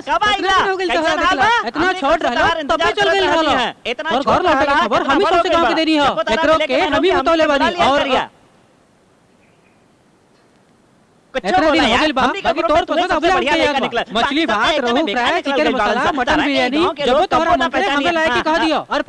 पारस कब आइला? कैसन हाल बा? इतना छोड़ रहलो तब भी चल गइल रहलो। इतना छोड़ रहलो खबर हम ही सबसे गांव के देनी हो। एकरो के हम ही बतौले बानी और इतना दिन हो गइल बा बाकी तोर पसंद अब बढ़िया निकला। मछली भात रहू फ्राई चिकन मसाला मटन बिरयानी जब तोहरा मन करे हमें लाए के कह दियो। और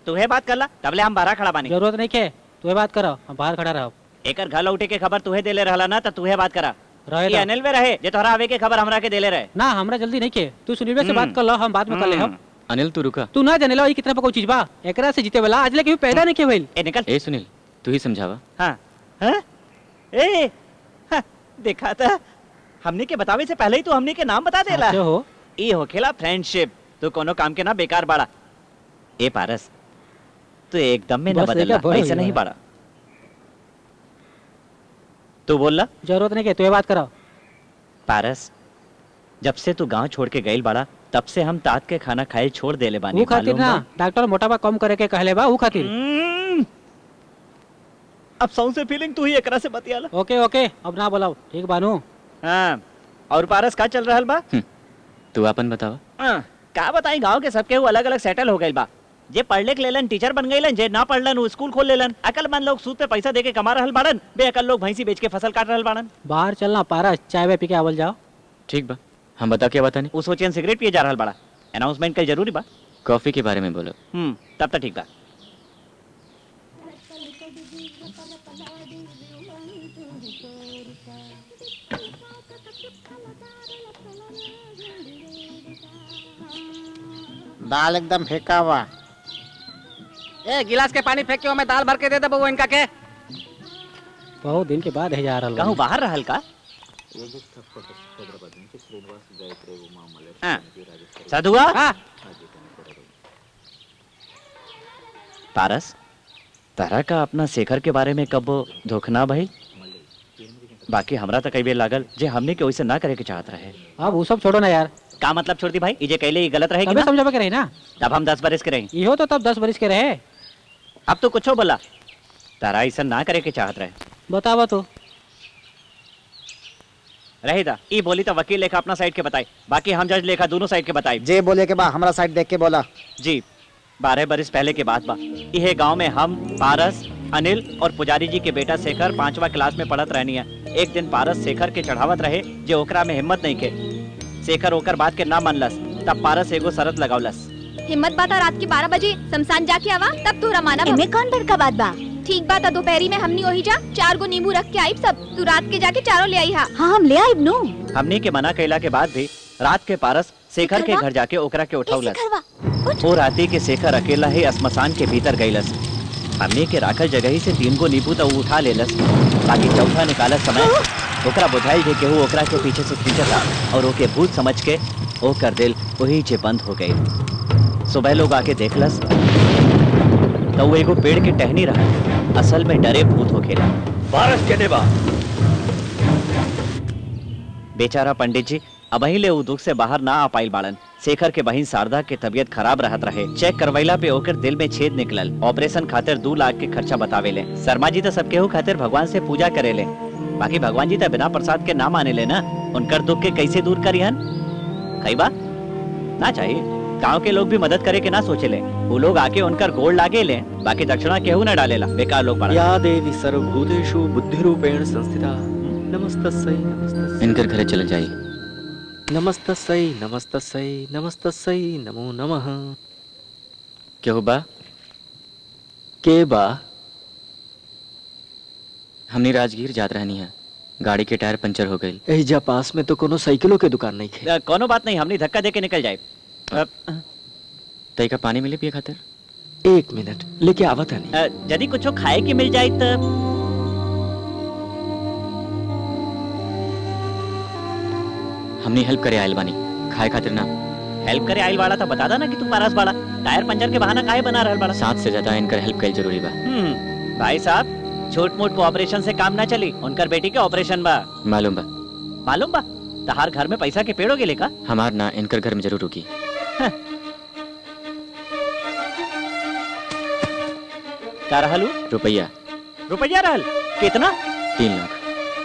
तुहे बात करला तबले हम बाहर खड़ा बानी। जरूरत नहीं के तुहे बात करो हम बाहर खड़ा रहो। एकर घर लौटे के खबर तुहे देले रहला ना त तुहे बात करा। रहे ये अनिल में रहे जे तोहरा आवे के खबर हमरा के देले रहे ना। हमरा जल्दी नहीं के तू सुनील से बात कर लो हम बाद में कर ले हम। अनिल तू रुका। तू ना जाने लो ई कितना पे कोई चीज बा एकरा से जीते वाला आज ले कभी पैदा नहीं के भइल। ए निकल। ए सुनील तू ही समझावा। हां हां ए देखा था हमने के बतावे से पहले ही तू हमने के नाम बता देला हो। ई होखेला फ्रेंडशिप। तू कोनो काम के ना बेकार बाड़ा। ए पारस तू एकदम में ना बदलला ऐसा नहीं बाड़ा। तू बोलला जरूरत नहीं के तू ये बात करो। पारस जब से तू गांव छोड़ के गइल बाड़ा तब से हम तात के खाना खाए छोड़ देले बानी। वो खातिर ना डॉक्टर मोटापा कम करे के कहले बा वो खातिर। अब साउंड से फीलिंग तू ही एकरा से बतियाला। ओके ओके अब ना बोलाओ ठीक बानू। हां और पारस का चल रहल बा? तू अपन बतावा। हां का बताई गांव के सबके अलग अलग सेटल हो गइल बा। जे पढ़ लिख लेलन टीचर बन गइलन जे ना पढ़लन वो स्कूल खोल लेलन। अकलमंद लोग सूद पे पैसा देके कमा रहल बाड़न। बेअकल लोग भैंसी बेच के फसल काट रहल बाड़न। बाहर चलना पारस चाय वे पी के आवल जाओ। ठीक बा हम बता के बतानी। वो सोचेन सिगरेट पिए जा रहल बाड़ा। अनाउंसमेंट कल जरूरी बा। कॉफी के बारे में बोलो। तब तक ठीक बा। दाल एकदम फेंका हुआ। ए गिलास के पानी फेंक के मैं दाल भर के दे दे बबू इनका के। बहुत दिन के बाद है जा रहल। कहूं बाहर रहल का? साधुआ पारस तारा का अपना शेखर के बारे में कब धोखना भाई? बाकी हमरा तो कई बेर लागल जे हमने के वैसे ना करे के चाहत रहे। अब वो सब छोड़ो ना यार। का मतलब छोड़ दी भाई? इजे कहले गलत रहेगी ना? समझावे के रही ना। तब हम 10 बरस के रहे। इहो तो तब 10 बरस के रहे। अब तो कुछ बोला तारा ऐसा ना करे के चाहत रहे। बतावा तो रहेगा ई बोली तो वकील लेखा अपना साइड के बताई। बाकी हम जज लेखा दोनों साइड के बताई। जे बोले के बा हमरा साइड देख के बोला। जी 12 बरस पहले के बात बा। यह गांव में हम पारस अनिल और पुजारी जी के बेटा शेखर 5वां क्लास में पढ़त रहनी है। एक दिन पारस शेखर के चढ़ावत रहे जो ओकरा में हिम्मत नहीं के। शेखर ओकर बात के ना मनलस तब पारस एगो शरत लगावलस। हिम्मत बात रात के 12 बजे शमशान जाके आवा तब तोरा माना। इनमें कौन बड़का बात बा? ठीक बात है दोपहरी में हमनी वही जा 4 गो नींबू रख के आई सब। तू रात के जाके चारों ले आई। हाँ हम ले आई नु। हमने के मना कैला के बाद भी रात के पारस शेखर के घर जाके ओकरा के उठावलस। वो राती के शेखर अकेला ही श्मशान के भीतर गईलस। हमने के राखल जगह ही से 3 गो नींबू तो उठा लेलस। बाकी चौथा निकालत समय ओकरा बुझाइल जे केहू ओकरा के पीछे से खींचता और ओके भूत समझ के ओकर दिल वही जे बंद हो गई। सुबह लोग आके देखलस तो वो एगो पेड़ के टहनी रहा। असल में डरे भूत होखेला। पारस के देवा बेचारा पंडित जी अबही ले उ दुख से बाहर ना आ पाइल बाड़न। शेखर के बहिन शारदा के तबीयत खराब रहत रहे। चेक करवैला पे ओकर दिल में छेद निकलल। ऑपरेशन खातिर 2 लाख के खर्चा बतावेले। शर्मा जी तो सब केहू खातिर भगवान से पूजा करेले। बाकी भगवान जी तो बिना प्रसाद के ना माने ले ना। उनकर दुख के कैसे दूर करिहन? कई बार ना चाहिए। गांव के लोग भी मदद करे के ना सोचेले। वो लोग आके उनकर गोड़ लागे ले। बाकी दक्षिणा केहू न डालेला। बेकार लोग बड़ा। या देवी सर्वभूतेषु बुद्धिरूपेण संस्थिता नमस्तस्यै नमस्तस्यै। इनकर घरे चले जाइए। नमस्तस्यै नमस्तस्यै नमस्तस्यै नमो नमः। क्या बा? के बा? हमने राजगीर जात रहनी है। गाड़ी के टायर पंचर हो गई। एहिजा पास में तो कोनो साइकिलों के दुकान नहीं खे। कोनो बात नहीं हमने धक्का दे के निकल जाए। तई का पानी मिले पिए खातिर? 1 मिनट लेके आवत है। यदि कुछ खाए के मिल जाए तो हमने हेल्प करे आयल बानी खाए खातिर ना। हेल्प करे आयल वाला तो बता दा ना कि तू पारस बाड़ा। टायर पंचर के बहाना काहे बना रहल बाड़ा? 7 से ज्यादा इनकर हेल्प कईल जरूरी बा। भाई साहब छोट मोट को ऑपरेशन से काम ना चली। उनकर बेटी के ऑपरेशन बा। मालूम बा। मालूम बा? तहार घर में पैसा के पेड़ों के लेका? हमार ना इनकर घर में जरूर रुकी। क्या रहलू? रुपया रहल? कितना? 3 लाख।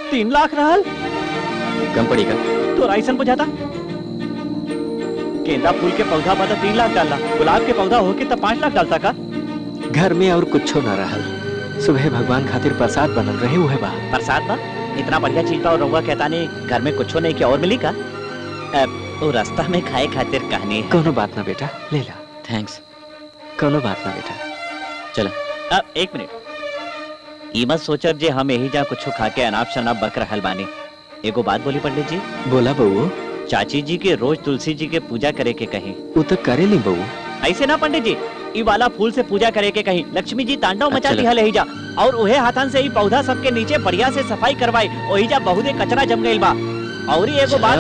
3 लाख रहल कम पड़ेगा। तो राइसन बुझाता गेंदा फूल के पौधा पर तो 3 लाख डालना, गुलाब के पौधा होके तो 5 लाख डालता का। घर में और कुछ न रहल, सुबह भगवान खातिर प्रसाद बनल रहे हुए बा। प्रसाद बा इतना बढ़िया चीज बा और रउआ कहता नहीं घर में कुछ नहीं क्या और मिली का। वो रास्ता में खाए खातिर कहानी। कोनो बात ना बेटा, ले ला। थैंक्स। कोनो बात ना बेटा, चला। 1 मिनट, ई मत सोचब जे हम यही जा कुछ खा के अनाप शनाप बक रहल बानी। एगो बात बोली पंडित जी। बोला बहू। चाची जी के रोज तुलसी जी के पूजा करे के कहीं। वो तो करे ली बहू। ऐसे ना पंडित जी, ई वाला फूल से पूजा करे के कहीं। लक्ष्मी जी तांडव मचा दी हल जा और उहे हाथन से ई पौधा सबके नीचे बढ़िया से सफाई करवाई। ओही जा बहुते कचरा जम गइल बा। और ही एगो बात,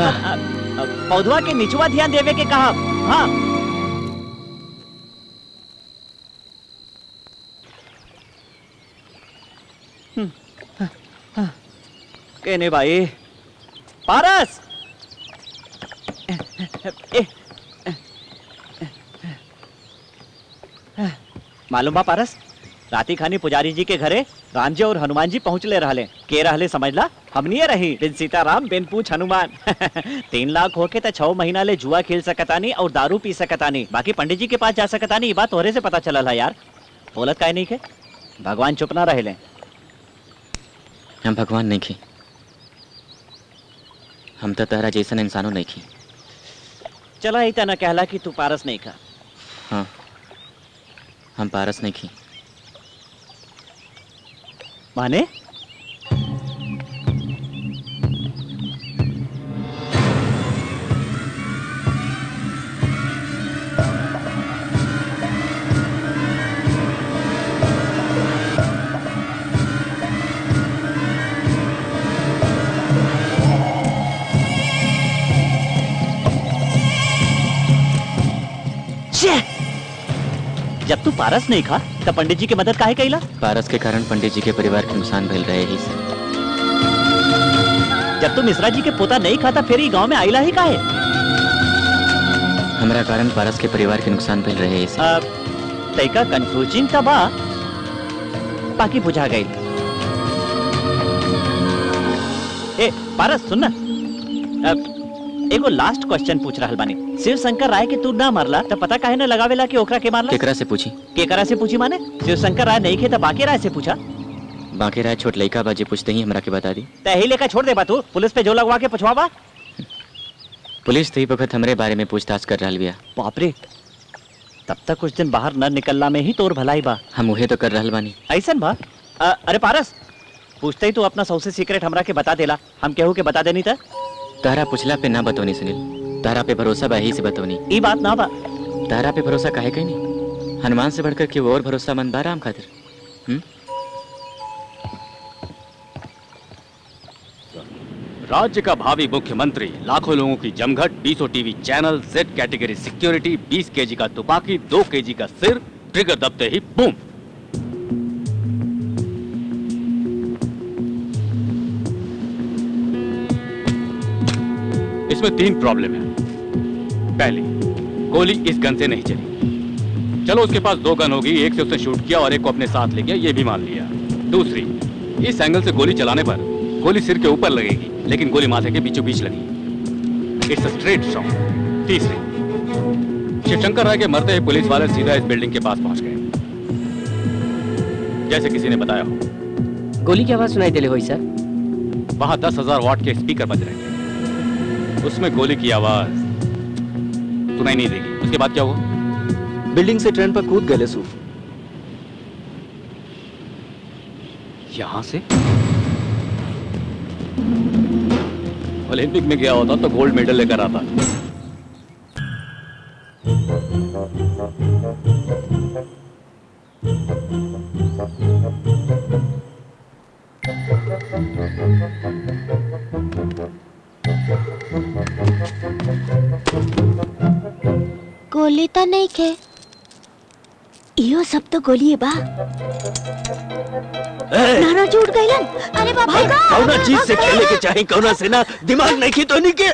पौधवा के निचवा ध्यान देवे के कहा। हाँ कहने भाई पारस मालूम बा पारस, राती खानी पुजारी जी के घरे राम जी और हनुमान जी पहुंचले रहले। के रहले समझला? हमनिए रही बिन सीताराम बिन पूछ हनुमान। 3 लाख होके तो 6 महीना ले जुआ खेल सकतानी और दारू पी सकतानी, बाकी पंडित जी के पास जा सकतानी। ये बात तोहरे से पता चलल है यार। बोलत काहे नहीं के? भगवान चुप ना रहेले। हम भगवान नहीं खी, हम तो तहरा जैसन इंसानों नहीं खी। चला ही तना कहला कि तू पारस नहीं खा। हाँ, हम पारस नहीं खी। माने? जब तू पारस नहीं खा तो पंडित जी की मदद काहे कइला? पारस के कारण पंडित जी के परिवार के नुकसान भइल रहे ही से। जब तू मिश्रा जी के पोता नहीं खाता फिर ही गांव में आइला ही काहे? हमारा कारण पारस के परिवार के नुकसान भइल रहे ही से। तैका कंफ्यूजिंग था बा, बाकी बुझा गई। ए पारस सुन ना, एगो लास्ट क्वेश्चन पूछ रहल बानी। शिव शंकर राय के तू ना मारला तो पता काहे ना लगावेला कि ओकरा के मारला? केकरा से पूछी? केकरा से पूछी माने? शिव शंकर राय नहीं खे तो बाकी राय से पूछा। बाकी राय छोट लड़का बाजे पूछते ही हमरा के बता दी। तही लेकर छोड़ दे बा तू, पुलिस पे जो लगवा के पूछवाबा। पुलिस तो ही वक्त हमरे बारे में पूछताछ कर रहल बिया। बाप रे, तब तक कुछ दिन बाहर न निकलना में ही तोर भलाई बा। हम उहे तो कर रहल बानी। ऐसन बा? अरे पारस, पूछते ही तू अपना सबसे सीक्रेट हमरा के बता देला, हम केहू के बता देनी था। तारा पुछला पे ना बतौनी सुनील, तारा पे भरोसा बा ही से बतौनी। ई बात ना बा। तारा पे भरोसा काहे कहीं नहीं? हनुमान से बढ़कर के वो और भरोसामंद बा राम खातिर। राज्य का भावी मुख्यमंत्री, लाखों लोगों की जमघट, 20 TV channel, Z category security, 20 KG का तुपाकी, 2 केजी का सिर, ट्रिगर दबते ही बूम। इसमें 3 प्रॉब्लम है। पहली, गोली इस गन से नहीं चली। चलो उसके पास 2 गन होगी, एक से उसने शूट किया और एक को अपने साथ ले गया, ये भी मान लिया। दूसरी, इस एंगल से गोली चलाने पर गोली सिर के ऊपर लगेगी लेकिन गोली माथे के बीचों बीच लगी। It's a straight shot. तीसरी, शिवशंकर राय के मरते ही पुलिस वाले सीधा इस बिल्डिंग के पास पहुंच गए, जैसे किसी ने बताया हो। गोली की आवाज सुनाई देले होई सर। वहां 10,000 वाट के स्पीकर बज रहे थे, उसमें गोली की आवाज सुनाई नहीं देगी। उसके बाद क्या हुआ? बिल्डिंग से ट्रेन पर कूद गए सूफ। यहां से ओलंपिक में गया होता तो गोल्ड मेडल लेकर आता। गोली तो नहीं खे, इहो सब तो गोली है बा। नाना झूठ गइलन। अरे बाप रे, कौना चीज से खेले के चाहे, कौना से ना दिमाग नहीं की तो नहीं के।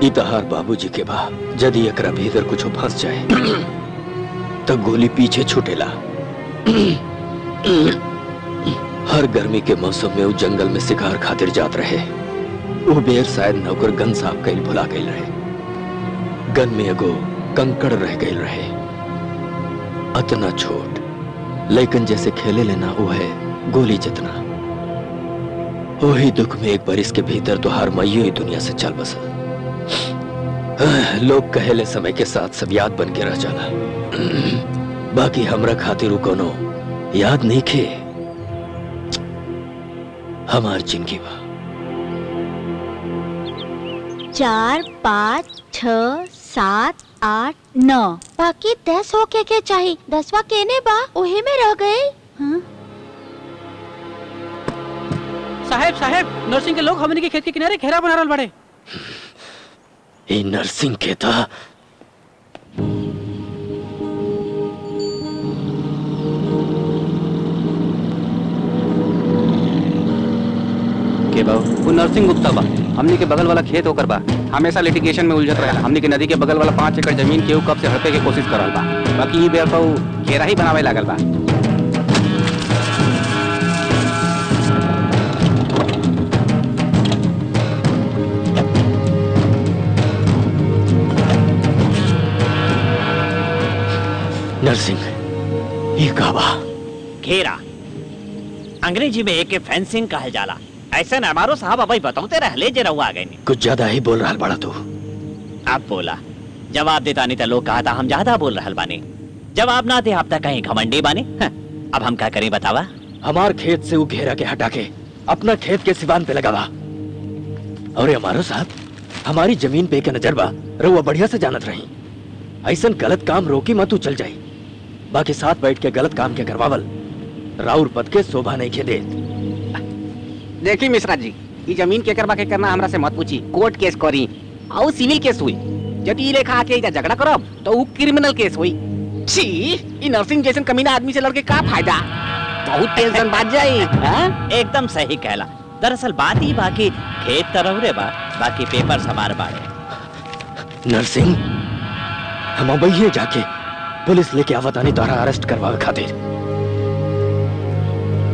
इतहार बाबूजी के बा यदि एकरा भीतर कुछ फंस जाए तो गोली पीछे छूटेला। हर गर्मी के मौसम में वो जंगल में शिकार खातिर जात रहे। वो बेर शायद नौकर गन साफ कईल भुला गईल रहे। गन में एगो कंकड़ रह गईल रहे। अतना छोट लेकिन जैसे खेले लेना वो है गोली जितना। वही दुख में एक बरिस के भीतर तो हर मइयो ही दुनिया से चल बसा। लोग कहेले समय के साथ सब याद बन के रह जाला। बाकी हमरा खातिर उ कोनो याद नहीं खे। हमार जिंदगी बा। 4, 5, 6, 7, 8, 9 बाकी 10 होके के चाहिए। 10वां केने बा ओहे में रह गए। हाँ? साहेब नरसिंह के लोग हमनी के खेत के किनारे घेरा बना रहल बड़े। ये नरसिंह के था। के बाबू वो नरसिंह गुप्ता बा। हमनी के बगल वाला खेत होकर बा। हमेशा लिटिगेशन में उलझत रहा। हमनी के नदी के बगल वाला 5 एकड़ जमीन के कब से हड़पे के कोशिश करल बा। बाकी ये बेर तो घेरा ही बनावे लागल बा। नरसिंह ये काबा घेरा अंग्रेजी में एक फेंसिंग कहल जाला। ऐसा हमारो साहब अभी बताते रहले जे रहुआ आ गए। कुछ ज्यादा ही बोल रहा बड़ा तू। अब बोला जवाब देता नहीं तो लोग कहा था हम ज्यादा बोल रहल बानी। जवाब ना दे आप तक कहीं घमंडी बानी। अब हम क्या करें बतावा। हमार खेत से वो घेरा के हटा के अपना खेत के सिवान पे लगावा। और हमारो साहब हमारी जमीन पे के नजर बा रहुआ बढ़िया से जानत रही। ऐसा गलत काम रोकी मत तू चल जाई। बाकी साथ बैठ के गलत काम के करवावल राउर पद के शोभा नहीं के दे। देखी मिश्रा जी ये जमीन के करवा के करना हमरा से मत पूछी। कोर्ट केस करी और सिविल केस हुई। यदि ये लेखा आके इधर झगड़ा करब तो वो क्रिमिनल केस हुई। छी ये नरसिंह जैसन कमीना आदमी से लड़के का फायदा। बहुत टेंशन बात जाई। एकदम सही कहला। दरअसल बात ही बाकी खेत तरह बा बाकी पेपर हमार बाड़े। नरसिंह हम अब जाके पुलिस लेके आवतानी तोहरा अरेस्ट करवावे खातिर।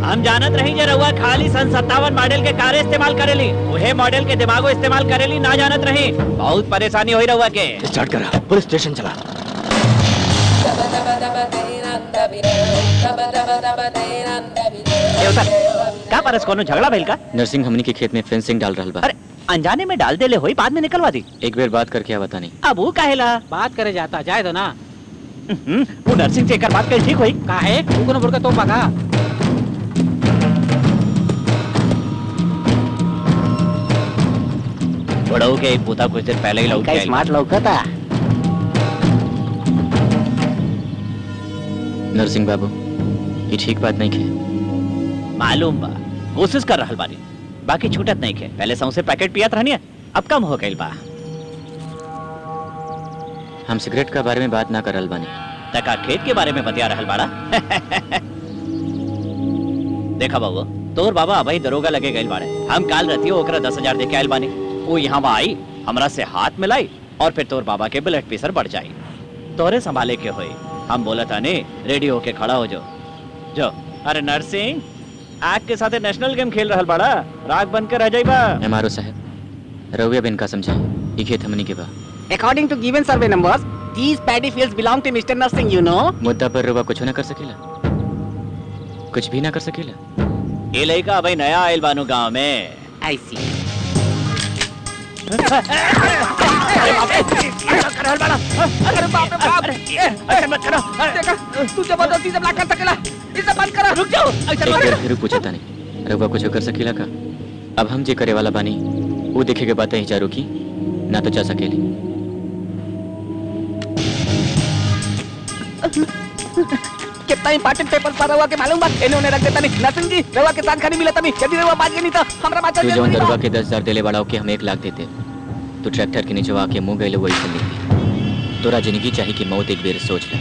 हम जानत रही जे रहुआ खाली सन 57 मॉडल के कार इस्तेमाल करेली। वहे मॉडल के दिमागो इस्तेमाल करेली ना जानत रही। बहुत परेशानी होई रहुआ के। स्टार्ट करा पुलिस स्टेशन चला। का परस कोनो झगड़ा भइल का? नरसिंह हमनी के खेत में फेंसिंग डाल रहल बा। अरे अनजाने में डाल देले होई बाद में निकलवा दी। एक बार बात करके आवता नहीं। अब वो काहेला बात करे जाता जाए तो ना। वो नरसिंह से एक बात कर ठीक होई। काहे तू कोनो बुड़का तो पका। बड़ो के एक पोता कुछ देर पहले ही लौट गया। स्मार्ट लौकता। नरसिंह बाबू ये ठीक बात नहीं खे। मालूम बा कोशिश कर रहल बानी बाकी छूटत नहीं खे। पहले सौंसे पैकेट पियात रहनी अब कम हो गई बा। हम सिगरेट का बारे में बात ना कर रहल बानी। तका खेत के बारे में बतिया रहल बाड़ा। देखा बाबू तोर बाबा अभी दरोगा लगे गए बाड़े। हम काल रतियो ओकरा 10,000 दे के आयल बानी। वो यहाँ आई हमरा से हाथ मिलाई और फिर तोर बाबा के ब्लड प्रेशर बढ़ जाई। तोरे संभाले के होई। हम बोला था ने रेडी होके खड़ा हो जो। अरे नरसिंह आग के साथ नेशनल गेम खेल रहल बाड़ा। राग बन के रह जाइबा। एमआरओ साहब रउआ बिन का समझाई ये खेत हमनी के बा। According to given survey numbers, these paddy fields belong to Mr. Nursing, you know. मुद्दा पर रउआ कुछ ना कर सकेला। कुछ भी ना कर सकेला। ये लड़का भाई नया आयल बानू गांव में। I see. अरे बाप रे बाप। ऐसे मत करो। देखा तू जबरदस्ती से ब्लॉक कर सकेला। इसे बंद करो। रुक जाओ। ऐसे मत करो। फिर पूछता नहीं रउआ कुछ कर सकेला का। अब हम जे करे वाला बानी वो देखे के बातें ही चारों की ना तो जा सकेली। कितना इंपॉर्टेंट पेपर पर रवा के मालूम बा इन्होंने रख देता नहीं नरसिंह जी रवा के साथ खानी मिला तभी यदि रवा बात नहीं था हमरा बात तू जवन दरवा के 10,000 देले बड़ाओ के हम 1 लाख देते तो ट्रैक्टर के नीचे आके मुंह गइले वही से लेती तोरा जिंदगी चाहे कि मौत एक बेर सोच ले